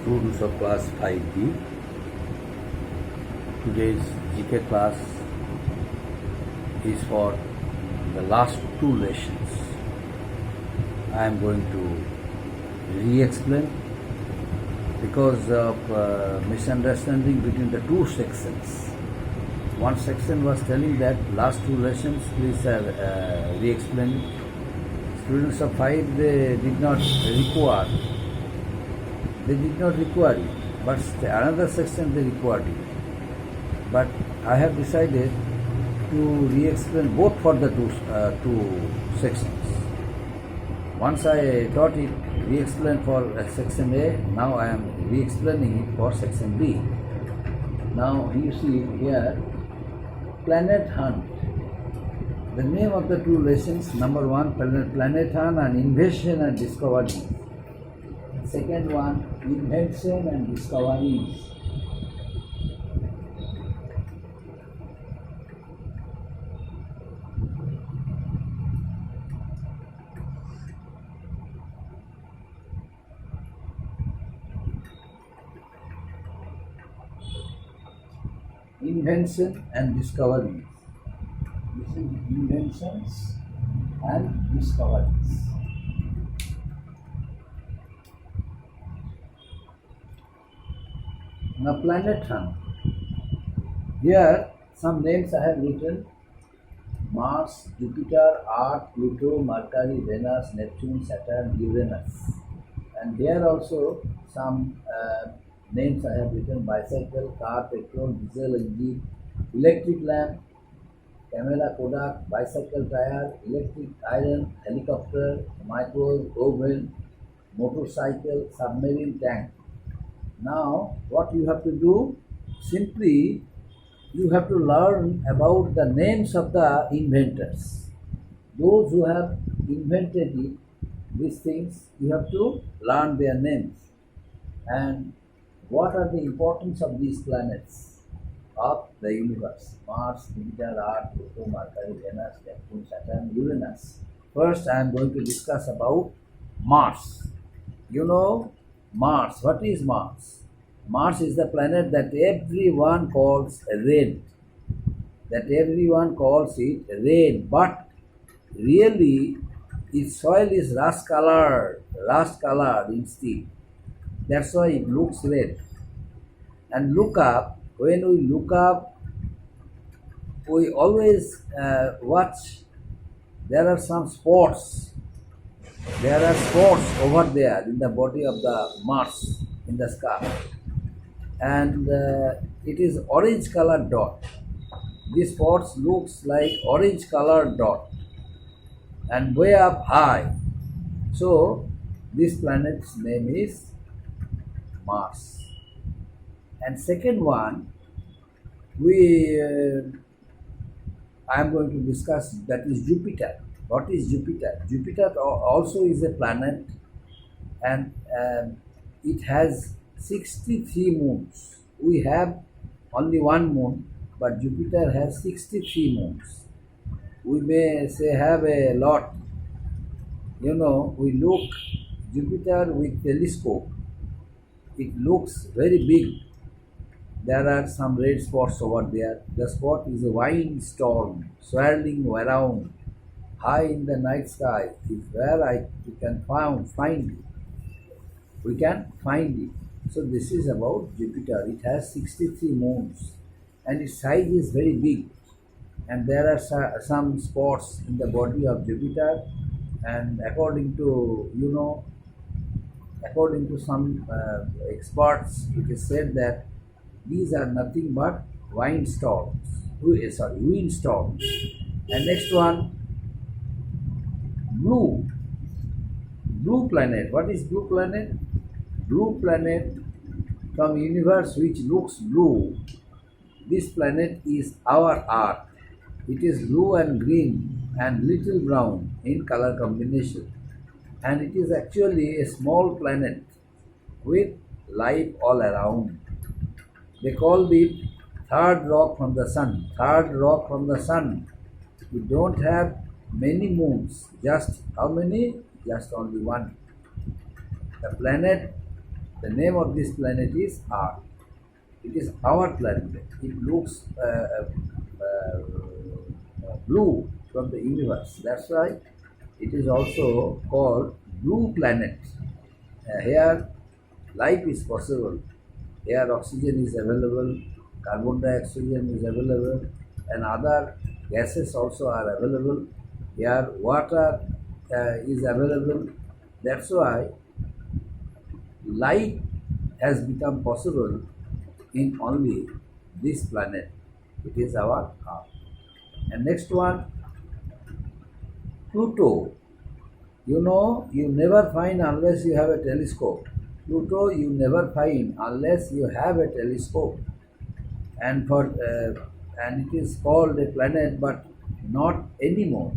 students of class 5B. Today's GK class is for the last two lessons. I am going to re-explain because of misunderstanding between the two sections. One section was telling that last two lessons, please re-explain it. Students of 5, they did not require it, but another section they required it. But I have decided to re-explain both for the two sections. Once I taught it, re-explain for section A, now I am re-explaining it for section B. Now you see here, Planet Hunt. The name of the two lessons, number one, Planet Hunt and Invention and Discoveries. Second one, Invention and Discoveries. Invention and Discoveries. This is inventions and discoveries. Now, Planet Hunt. Here, some names I have written: Mars, Jupiter, Earth, Pluto, Mercury, Venus, Neptune, Saturn, Uranus. And here also some names I have written: bicycle, car, petrol, diesel engine, electric lamp, camera, Kodak, bicycle tire, electric iron, helicopter, microwave, oven, motorcycle, submarine, tank. Now, what you have to do? Simply, you have to learn about the names of the inventors. Those who have invented it, these things, you have to learn their names. And what are the importance of these planets of the universe? Mars, Jupiter, Earth, Pluto, Mercury, Venus, Neptune, Saturn, Uranus. First, I am going to discuss about Mars. You know Mars. What is Mars? Mars is the planet that everyone calls red. That everyone calls it red, but really its soil is rust colored instead. That's why it looks red. And look up, when we look up, we always watch, there are some spots. There are spots over there in the body of the Mars in the sky. And it is orange colored dot. These spots looks like orange colored dot and way up high. So this planet's name is Mars. And second one, I am going to discuss, that is Jupiter. What is Jupiter? Jupiter also is a planet, and it has 63 moons. We have only one moon, but Jupiter has 63 moons. We may say have a lot. You know, we look Jupiter with telescope. It looks very big. There are some red spots over there. The spot is a wind storm swirling around high in the night sky. Is where we can find it. We can find it. So this is about Jupiter. It has 63 moons and its size is very big. And there are some spots in the body of Jupiter, and according to some experts, it is said that these are nothing but windstorms. Windstorms. And next one, blue planet. What is blue planet? Blue planet from universe which looks blue. This planet is our Earth. It is blue and green and little brown in color combination. And it is actually a small planet with life all around. They called it third rock from the sun. Third rock from the sun. We don't have many moons. Just how many? Just only one. The planet The name of this planet is Earth. It is our planet. It looks blue from the universe. That's why it is also called blue planet. Here life is possible. Here oxygen is available, carbon dioxide is available, and other gases also are available. Here water is available. That's why life has become possible in only this planet. It is our Earth. And next one, Pluto. You know, you never find unless you have a telescope. Pluto you never find unless you have a telescope. And and it is called a planet, but not anymore.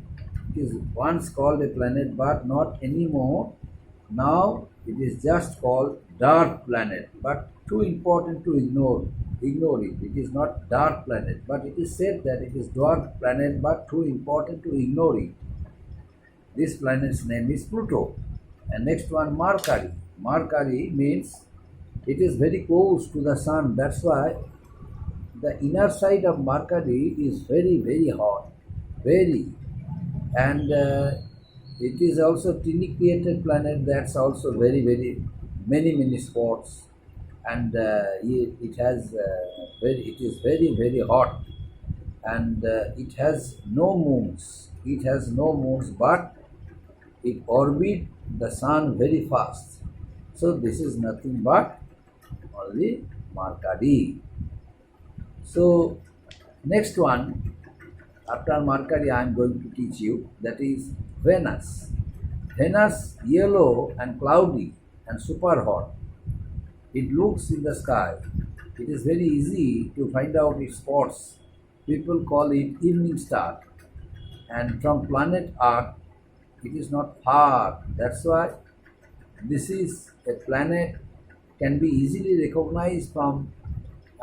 It is once called a planet, but not anymore. Now it is just called dark planet, but too important to ignore. Ignore it. It is not dark planet, but it is said that it is dark planet, but too important to ignore it. This planet's name is Pluto. And next one, Mercury. Mercury means it is very close to the sun. That's why the inner side of Mercury is very hot, very, and it is also tiny created planet. That's also very many spots, and it has it is very hot, and it has no moons. It has no moons, but it orbits the sun very fast. So this is nothing but only Mercury. So next one, after Mercury I am going to teach you, that is Venus. Venus yellow and cloudy and super hot. It looks in the sky. It is very easy to find out its spots. People call it evening star. And from planet Earth, it is not far. That's why this is a planet can be easily recognized from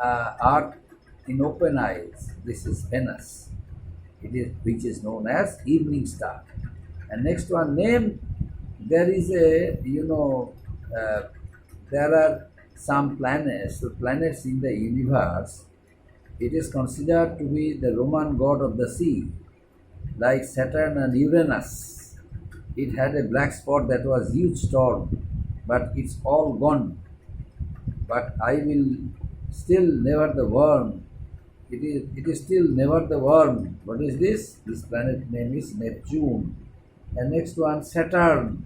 Earth in open eyes. This is Venus. It is which is known as evening star. And next one name, there is a there are some planets. So planets in the universe. It is considered to be the Roman god of the sea, like Saturn and Uranus. It had a black spot that was huge storm, but it's all gone. But I will still never the worm. It is still never the worm. What is this? This planet name is Neptune. And next one, Saturn.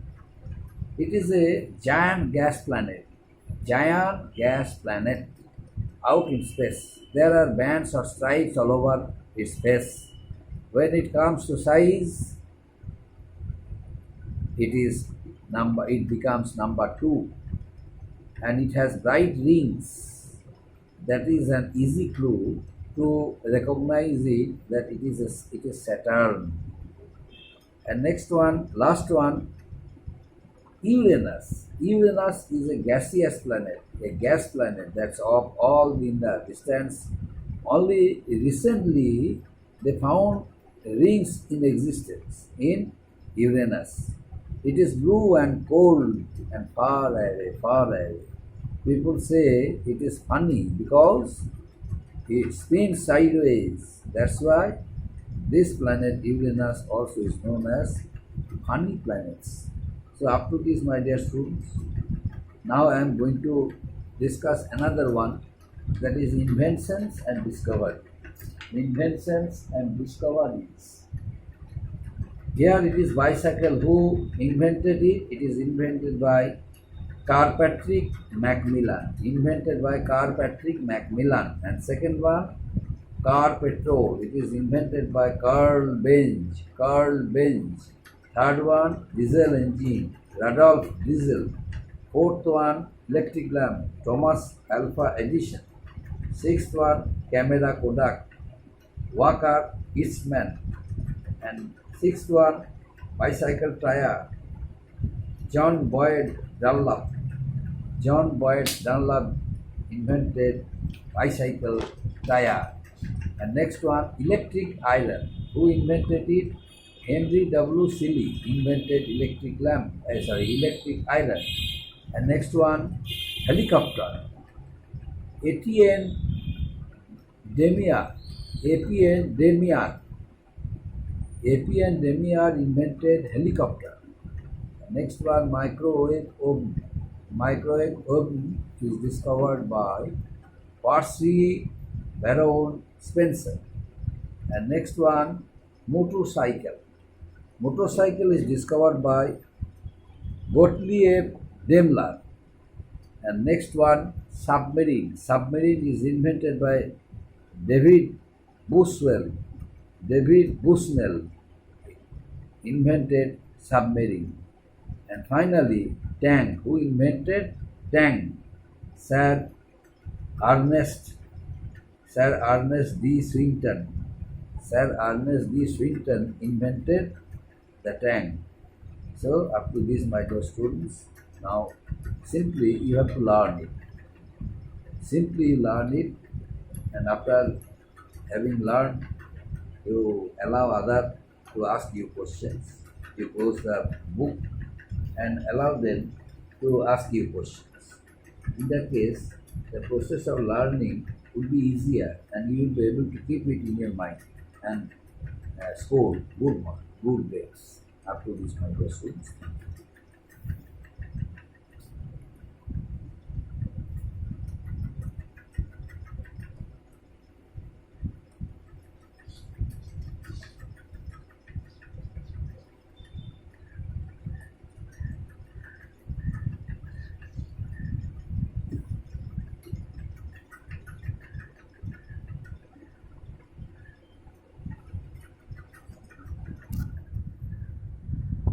It is a giant gas planet. Giant gas planet out in space. There are bands or stripes all over its face. When it comes to size, it becomes number 2, and it has bright rings. That is an easy clue to recognize it that it is Saturn. And next one, last one, Uranus. Uranus is a gaseous planet, a gas planet that's of all in the distance. Only recently they found rings in existence in Uranus. It is blue and cold and far away, far away. People say it is funny because it spins sideways. That's why this planet Uranus also is known as funny planets. So up to this, my dear students, now I am going to discuss another one, that is inventions and discovery. Inventions and discoveries. Here it is bicycle. Who invented it? It is invented by Kirkpatrick Macmillan. Invented by Kirkpatrick Macmillan. And second one, car petrol. It is invented by Carl Benz. Carl Benz. Third one, diesel engine. Rudolf Diesel. Fourth one, electric lamp. Thomas Alva Edison. Sixth one, camera Kodak. Walker Eastman. And sixth one, bicycle tire. John Boyd Dunlop. John Boyd Dunlop invented bicycle tire. And next one, electric iron. Who invented it? Henry W. Seeley invented electric iron. And next one, helicopter. Etienne Demiard, Etienne Demiard, Etienne Demiard invented helicopter. Next one, microwave oven. Microwave oven is discovered by Percy Baron Spencer. And next one, motorcycle. Motorcycle is discovered by Gottlieb Daimler. And next one, submarine. Submarine is invented by David Buswell. David Bushnell invented submarine. And finally, tank. Who invented tank? Sir Ernest Sir Ernest D. Swinton. Sir Ernest D. Swinton invented the tank. So up to this, my dear students, now simply you have to learn it. Simply you learn it, and after having learned, you allow other to ask you questions. You close the book and allow them to ask you questions. In that case, the process of learning would be easier, and you will be able to keep it in your mind and score good grades. Up to this, my dear students.